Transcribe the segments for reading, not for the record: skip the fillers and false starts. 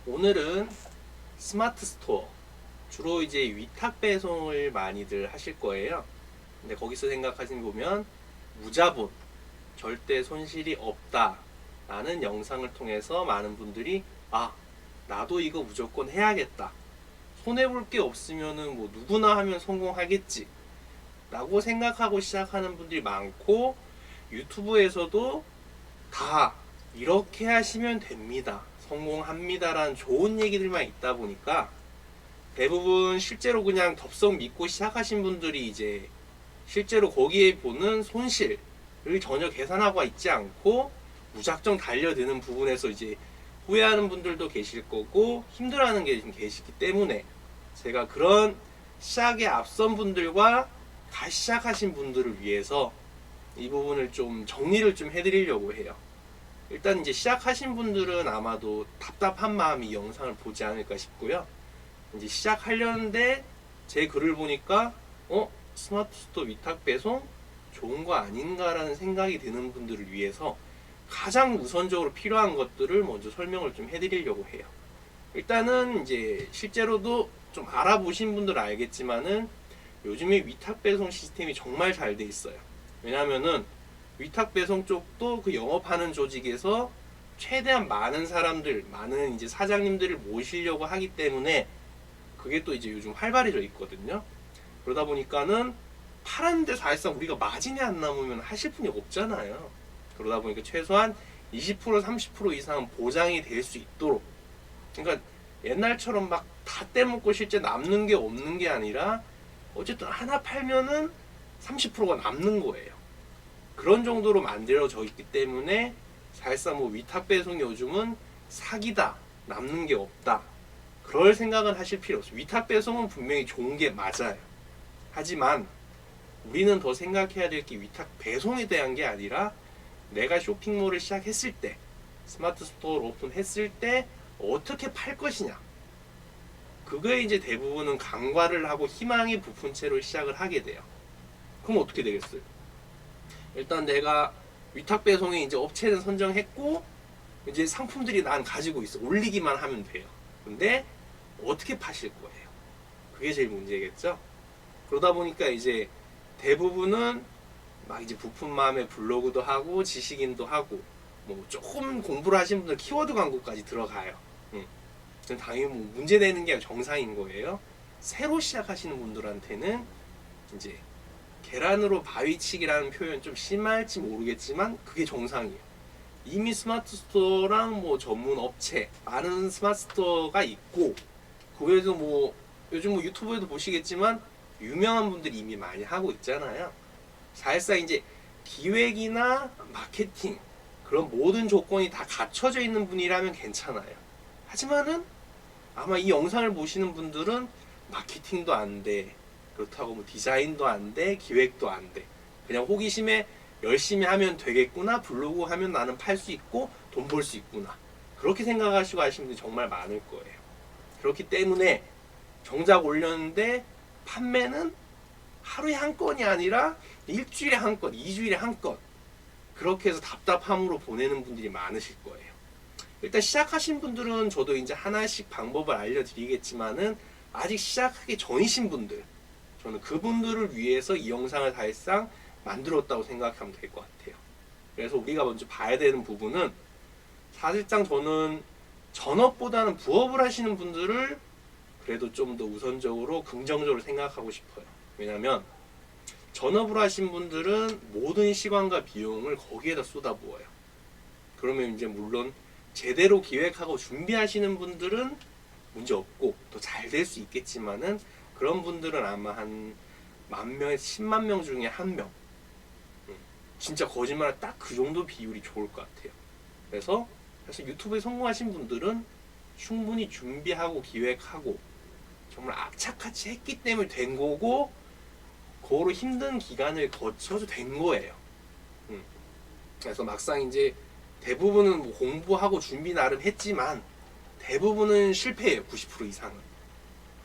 오늘은 스마트 스토어, 주로 이제 위탁 배송을 많이들 하실 거예요. 근데 거기서 생각하시는 보면 무자본, 절대 손실이 없다 라는 영상을 통해서 많은 분들이 나도 이거 무조건 해야겠다, 손해볼 게 없으면은 뭐 누구나 하면 성공하겠지 라고 생각하고 시작하는 분들이 많고, 유튜브에서도 다 이렇게 하시면 됩니다, 성공합니다 라는 좋은 얘기들만 있다 보니까 대부분 실제로 그냥 덥석 믿고 시작하신 분들이 이제 실제로 거기에 보는 손실을 전혀 계산하고 있지 않고 무작정 달려드는 부분에서 이제 후회하는 분들도 계실 거고 힘들어하는 게 좀 계시기 때문에, 제가 그런 시작에 앞선 분들과 다시 시작하신 분들을 위해서 이 부분을 좀 정리를 좀 해드리려고 해요. 일단 이제 시작하신 분들은 아마도 답답한 마음이 이 영상을 보지 않을까 싶고요. 이제 시작하려는데 제 글을 보니까 스마트 스토어 위탁 배송 좋은 거 아닌가라는 생각이 드는 분들을 위해서 가장 우선적으로 필요한 것들을 먼저 설명을 좀 해드리려고 해요. 일단은 이제 실제로도 좀 알아보신 분들은 알겠지만은 요즘에 위탁 배송 시스템이 정말 잘 돼 있어요. 왜냐면은 위탁 배송 쪽도 그 영업하는 조직에서 최대한 많은 사람들, 많은 이제 사장님들을 모시려고 하기 때문에 그게 또 이제 요즘 활발해져 있거든요. 그러다 보니까는 파는데 사실상 우리가 마진이 안 남으면 하실 분이 없잖아요. 그러다 보니까 최소한 20% 30% 이상은 보장이 될 수 있도록, 그러니까 옛날처럼 막 다 떼먹고 실제 남는 게 없는 게 아니라 어쨌든 하나 팔면은 30%가 남는 거예요. 그런 정도로 만들어져 있기 때문에 사실상 뭐 위탁 배송이 요즘은 사기다, 남는 게 없다, 그럴 생각은 하실 필요 없어요. 위탁 배송은 분명히 좋은 게 맞아요. 하지만 우리는 더 생각해야 될 게 위탁 배송에 대한 게 아니라 내가 쇼핑몰을 시작했을 때, 스마트 스토어를 오픈했을 때 어떻게 팔 것이냐, 그거에 이제 대부분은 간과를 하고 희망이 부푼 채로 시작을 하게 돼요. 그럼 어떻게 되겠어요? 일단 내가 위탁 배송에 이제 업체는 선정했고 이제 상품들이 난 가지고 있어, 올리기만 하면 돼요. 근데 어떻게 파실 거예요? 그게 제일 문제겠죠. 그러다 보니까 이제 대부분은 막 이제 부푼 마음에 블로그도 하고 지식인도 하고 뭐 조금 공부를 하신 분들 키워드 광고까지 들어가요. 당연히 뭐 문제되는 게 정상인 거예요. 새로 시작하시는 분들한테는 이제 계란으로 바위치기라는 표현 좀 심할지 모르겠지만 그게 정상이에요. 이미 스마트 스토어랑 뭐 전문 업체 많은 스마트 스토어가 있고, 그외에도 뭐 요즘 뭐 유튜브에도 보시겠지만 유명한 분들이 이미 많이 하고 있잖아요. 사실상 이제 기획이나 마케팅 그런 모든 조건이 다 갖춰져 있는 분이라면 괜찮아요. 하지만은 아마 이 영상을 보시는 분들은 마케팅도 안 돼, 그렇다고 뭐 디자인도 안 돼, 기획도 안 돼, 그냥 호기심에 열심히 하면 되겠구나, 블로그 하면 나는 팔 수 있고 돈 벌 수 있구나, 그렇게 생각하시고 하시는 분들이 정말 많을 거예요. 그렇기 때문에 정작 올렸는데 판매는 하루에 한 건이 아니라 일주일에 한 건, 2주일에 한 건, 그렇게 해서 답답함으로 보내는 분들이 많으실 거예요. 일단 시작하신 분들은 저도 이제 하나씩 방법을 알려드리겠지만은 아직 시작하기 전이신 분들, 저는 그분들을 위해서 이 영상을 사실상 만들었다고 생각하면 될 것 같아요. 그래서 우리가 먼저 봐야 되는 부분은, 사실상 저는 전업보다는 부업을 하시는 분들을 그래도 좀 더 우선적으로 긍정적으로 생각하고 싶어요. 왜냐면 전업을 하신 분들은 모든 시간과 비용을 거기에다 쏟아부어요. 그러면 이제 물론 제대로 기획하고 준비하시는 분들은 문제 없고 더 잘 될 수 있겠지만은, 그런 분들은 아마 한 10,000명에서 10만 명 중에 한 명, 진짜 거짓말 딱 그 정도 비율이 좋을 것 같아요. 그래서 사실 유튜브에 성공하신 분들은 충분히 준비하고 기획하고 정말 악착같이 했기 때문에 된 거고, 그거로 힘든 기간을 거쳐서 된 거예요. 그래서 막상 이제 대부분은 뭐 공부하고 준비 나름 했지만 대부분은 실패해요. 90% 이상은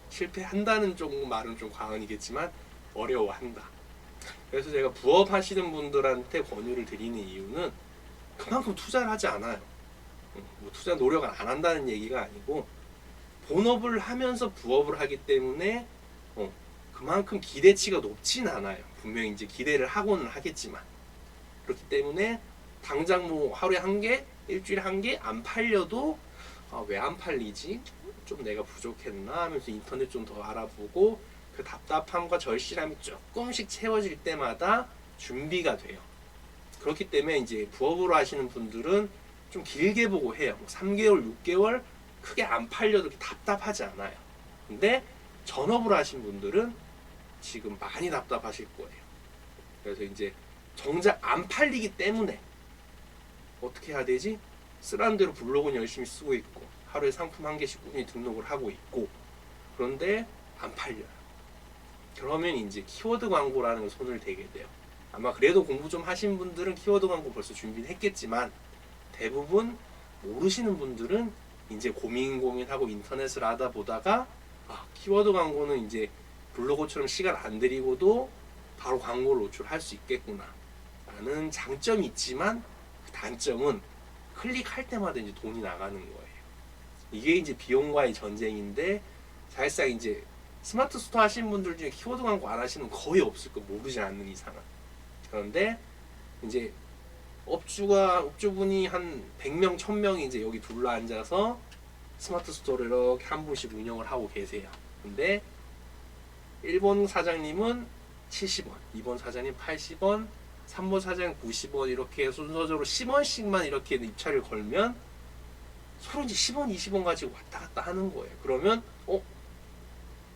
실패한다는 좀 말은 좀 과언이겠지만 어려워한다. 그래서 제가 부업 하시는 분들한테 권유를 드리는 이유는 그만큼 투자를 하지 않아요. 뭐 투자 노력을 안 한다는 얘기가 아니고 본업을 하면서 부업을 하기 때문에 그만큼 기대치가 높진 않아요. 분명히 이제 기대를 하고는 하겠지만 그렇기 때문에 당장 뭐 하루에 한 개, 일주일에 한 개 안 팔려도 왜 안 팔리지? 좀 내가 부족했나 하면서 인터넷 좀 더 알아보고 그 답답함과 절실함이 조금씩 채워질 때마다 준비가 돼요. 그렇기 때문에 이제 부업으로 하시는 분들은 좀 길게 보고 해요. 뭐 3개월, 6개월 크게 안 팔려도 답답하지 않아요. 근데 전업으로 하신 분들은 지금 많이 답답하실 거예요. 그래서 이제 정작 안 팔리기 때문에 어떻게 해야 되지? 쓰라는 대로 블로그는 열심히 쓰고 있고 하루에 상품 한 개씩 꾸준히 등록을 하고 있고 그런데 안 팔려요. 그러면 이제 키워드 광고라는 걸 손을 대게 돼요. 아마 그래도 공부 좀 하신 분들은 키워드 광고 벌써 준비는 했겠지만 대부분 모르시는 분들은 이제 고민하고 인터넷을 하다 보다가 키워드 광고는 이제 블로그처럼 시간 안 들이고도 바로 광고를 노출할 수 있겠구나 라는 장점이 있지만 그 단점은 클릭할 때마다 이제 돈이 나가는 거예요. 이게 이제 비용과의 전쟁인데 사실상 이제 스마트 스토어 하시는 분들 중에 키워드 광고 안 하시는 거의 없을 거 모르지 않는 이상은. 그런데 이제 업주분이 한 100명, 1000명이 이제 여기 둘러 앉아서 스마트 스토어를 이렇게 한 분씩 운영을 하고 계세요. 근데 1번 사장님은 70원, 2번 사장님 80원, 3번 사장님 90원 이렇게 순서적으로 10원씩만 이렇게 입찰을 걸면 서로 이제 10원, 20원 가지고 왔다 갔다 하는 거예요. 그러면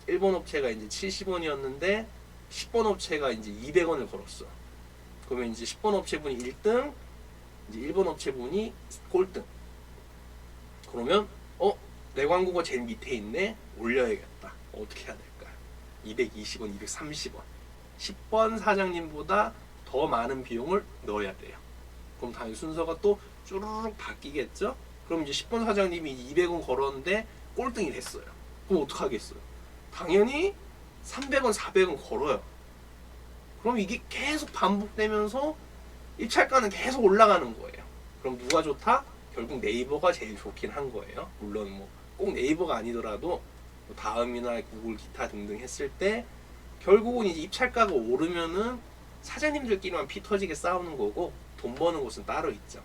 1번 업체가 이제 70원이었는데 10번 업체가 이제 200원을 걸었어. 그러면 이제 10번 업체분이 1등, 이제 1번 업체분이 꼴등. 그러면 내 광고가 제일 밑에 있네. 올려야겠다. 어떻게 해야 될까? 220원, 230원. 10번 사장님보다 더 많은 비용을 넣어야 돼요. 그럼 당연히 순서가 또 쭈르륵 바뀌겠죠? 그럼 이제 10번 사장님이 200원 걸었는데 꼴등이 됐어요. 그럼 어떡하겠어요? 당연히 300원, 400원 걸어요. 그럼 이게 계속 반복되면서 입찰가는 계속 올라가는 거예요. 그럼 누가 좋다? 결국 네이버가 제일 좋긴 한 거예요. 물론 뭐 꼭 네이버가 아니더라도 뭐 다음이나 구글 기타 등등 했을 때 결국은 이제 입찰가가 오르면은 사장님들끼리만 피 터지게 싸우는 거고 돈 버는 곳은 따로 있죠.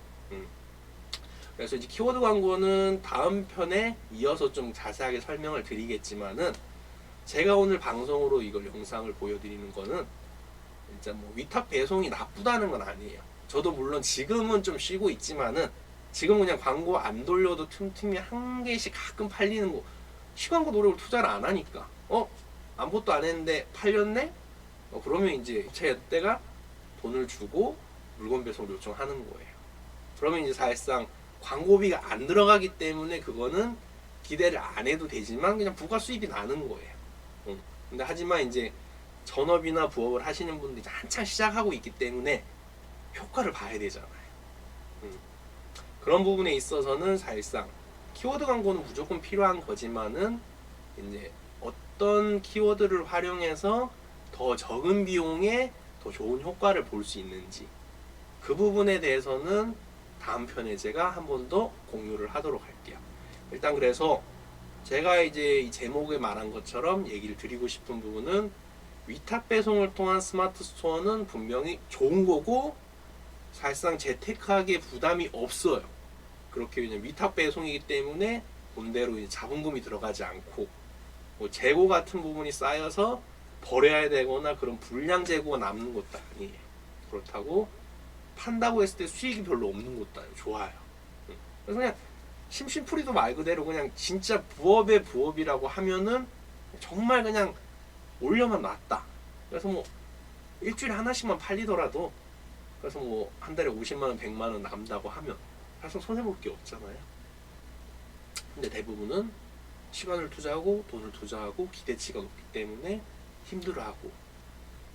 그래서 이제 키워드 광고는 다음 편에 이어서 좀 자세하게 설명을 드리겠지만은 제가 오늘 방송으로 이걸 영상을 보여드리는 거는 진짜 뭐 위탁 배송이 나쁘다는 건 아니에요. 저도 물론 지금은 좀 쉬고 있지만은 지금 그냥 광고 안 돌려도 틈틈이 한 개씩 가끔 팔리는 거 시간과 노력을 투자를 안 하니까 아무것도 안 했는데 팔렸네? 그러면 이제 제 때가 돈을 주고 물건 배송을 요청하는 거예요. 그러면 이제 사실상 광고비가 안 들어가기 때문에 그거는 기대를 안 해도 되지만 그냥 부가 수입이 나는 거예요. 근데 하지만 이제 전업이나 부업을 하시는 분들이 한창 시작하고 있기 때문에 효과를 봐야 되잖아요. 그런 부분에 있어서는 사실상 키워드 광고는 무조건 필요한 거지만은 이제 어떤 키워드를 활용해서 더 적은 비용에 더 좋은 효과를 볼 수 있는지 그 부분에 대해서는 다음 편에 제가 한 번 더 공유를 하도록 할게요. 일단 그래서 제가 이제 이 제목에 말한 것처럼 얘기를 드리고 싶은 부분은 위탁 배송을 통한 스마트 스토어는 분명히 좋은 거고 사실상 재테크하기에 부담이 없어요. 그렇게 그냥 위탁 배송이기 때문에 본대로 이제 자본금이 들어가지 않고 뭐 재고 같은 부분이 쌓여서 버려야 되거나 그런 불량 재고가 남는 것도 아니에요. 그렇다고 판다고 했을 때 수익이 별로 없는 것도 아니에요. 좋아요. 그래서 그냥 심심풀이도 말 그대로 그냥 진짜 부업의 부업이라고 하면은 정말 그냥 올려만 놨다. 그래서 뭐 일주일에 하나씩만 팔리더라도 그래서 뭐 한 달에 50만원, 100만원 남다고 하면 사실 손해볼 게 없잖아요. 근데 대부분은 시간을 투자하고 돈을 투자하고 기대치가 높기 때문에 힘들어하고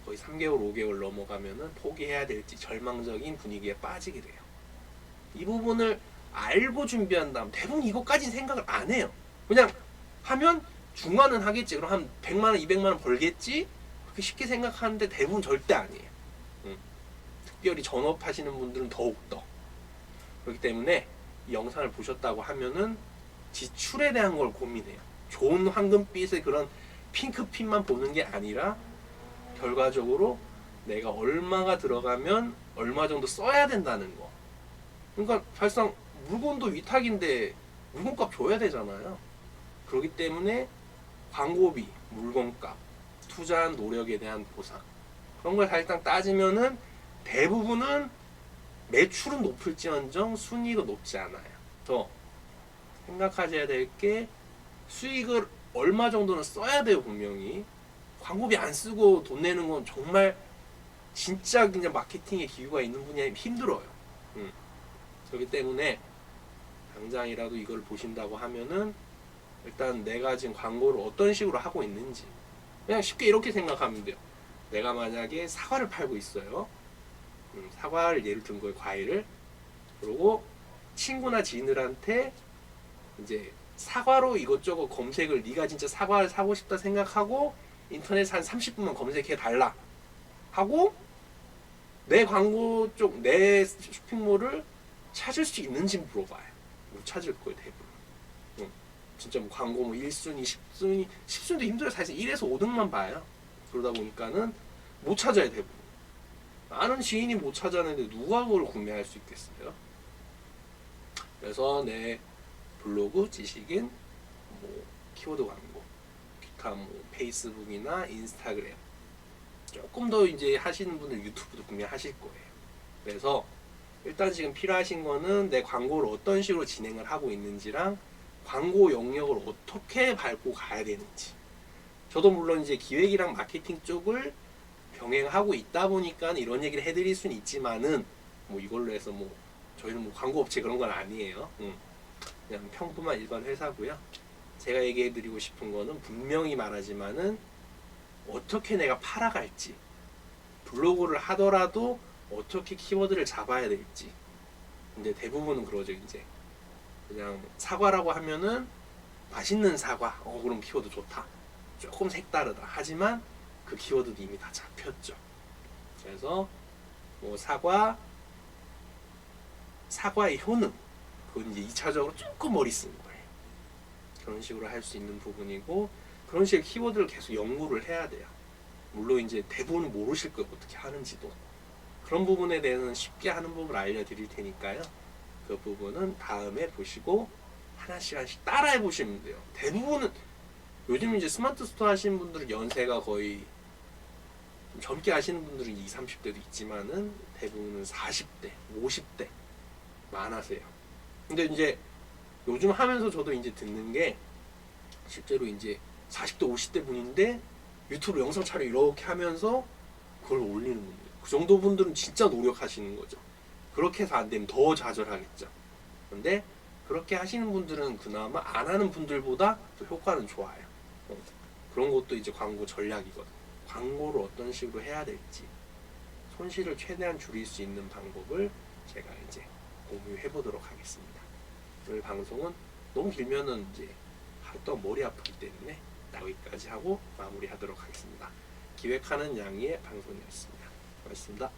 거의 3개월, 5개월 넘어가면은 포기해야 될지 절망적인 분위기에 빠지게 돼요. 이 부분을 알고 준비한다면 대부분 이것까지는 생각을 안 해요. 그냥 하면 중간은 하겠지. 그럼 한 100만원, 200만원 벌겠지? 그렇게 쉽게 생각하는데 대부분 절대 아니에요. 특별히 전업하시는 분들은 더욱더. 그렇기 때문에 이 영상을 보셨다고 하면은 지출에 대한 걸 고민해요. 좋은 황금빛의 그런 핑크빛만 보는 게 아니라 결과적으로 내가 얼마가 들어가면 얼마 정도 써야 된다는 거. 그러니까 사실상 물건도 위탁인데 물건값 줘야 되잖아요. 그렇기 때문에 광고비, 물건값, 투자한 노력에 대한 보상, 그런 걸 사실상 따지면은 대부분은 매출은 높을지언정 순이익은 높지 않아요. 더 생각하셔야 될 게 수익을 얼마 정도는 써야 돼요. 분명히 광고비 안 쓰고 돈 내는 건 정말 진짜 그냥 마케팅에 기회가 있는 분이 힘들어요. 그렇기 때문에 당장이라도 이걸 보신다고 하면은 일단 내가 지금 광고를 어떤 식으로 하고 있는지 그냥 쉽게 이렇게 생각하면 돼요. 내가 만약에 사과를 팔고 있어요. 사과를 예를 든 거예요. 과일을. 그리고 친구나 지인들한테 이제 사과로 이것저것 검색을, 네가 진짜 사과를 사고 싶다 생각하고 인터넷에 한 30분만 검색해 달라 하고 내 광고 쪽, 내 쇼핑몰을 찾을 수 있는지 물어봐요. 못 찾을 거예요, 대부분. 진짜 뭐 광고 뭐 1순위, 10순위, 10순위도 힘들어요. 사실 1에서 5등만 봐요. 그러다 보니까는 못 찾아요, 대부분. 아는 지인이 못 찾아내는데 누가 그걸 구매할 수 있겠어요? 그래서 내 블로그, 지식인, 뭐 키워드 광고, 기타 뭐 페이스북이나 인스타그램, 조금 더 이제 하시는 분들 유튜브도 구매하실 거예요. 그래서 일단 지금 필요하신 거는 내 광고를 어떤 식으로 진행을 하고 있는지랑 광고 영역을 어떻게 밟고 가야 되는지. 저도 물론 이제 기획이랑 마케팅 쪽을 병행하고 있다 보니까 이런 얘기를 해드릴 수는 있지만은 뭐 이걸로 해서 뭐 저희는 뭐 광고 업체 그런 건 아니에요. 그냥 평범한 일반 회사고요. 제가 얘기해드리고 싶은 거는 분명히 말하지만은 어떻게 내가 팔아갈지, 블로그를 하더라도 어떻게 키워드를 잡아야 될지. 근데 대부분은 그러죠. 이제 그냥 사과라고 하면은 맛있는 사과, 그럼 키워드 좋다. 조금 색다르다. 하지만 그 키워드도 이미 다 잡혔죠. 그래서 뭐 사과의 효능, 그건 이제 2차적으로 조금 머리 쓰는 거예요. 그런 식으로 할 수 있는 부분이고, 그런 식의 키워드를 계속 연구를 해야 돼요. 물론 이제 대부분 모르실 거예요. 어떻게 하는지도. 그런 부분에 대해서는 쉽게 하는 법을 알려드릴 테니까요. 그 부분은 다음에 보시고 하나씩 따라해 보시면 돼요. 대부분은 요즘 이제 스마트 스토어 하시는 분들은 연세가 거의 좀 젊게 하시는 분들은 20, 30대도 있지만은 대부분은 40대, 50대 많으세요. 근데 이제 요즘 하면서 저도 이제 듣는 게 실제로 이제 40대, 50대 분인데 유튜브 영상 촬영 이렇게 하면서 그걸 올리는 분들. 그 정도 분들은 진짜 노력하시는 거죠. 그렇게 해서 안 되면 더 좌절하겠죠. 근데 그렇게 하시는 분들은 그나마 안 하는 분들보다 또 효과는 좋아요. 그런 것도 이제 광고 전략이거든요. 광고를 어떤 식으로 해야 될지, 손실을 최대한 줄일 수 있는 방법을 제가 이제 공유해 보도록 하겠습니다. 오늘 방송은 너무 길면은 이제 하루 동안 머리 아프기 때문에 여기까지 하고 마무리하도록 하겠습니다. 기획하는 양희의 방송이었습니다. 고맙습니다.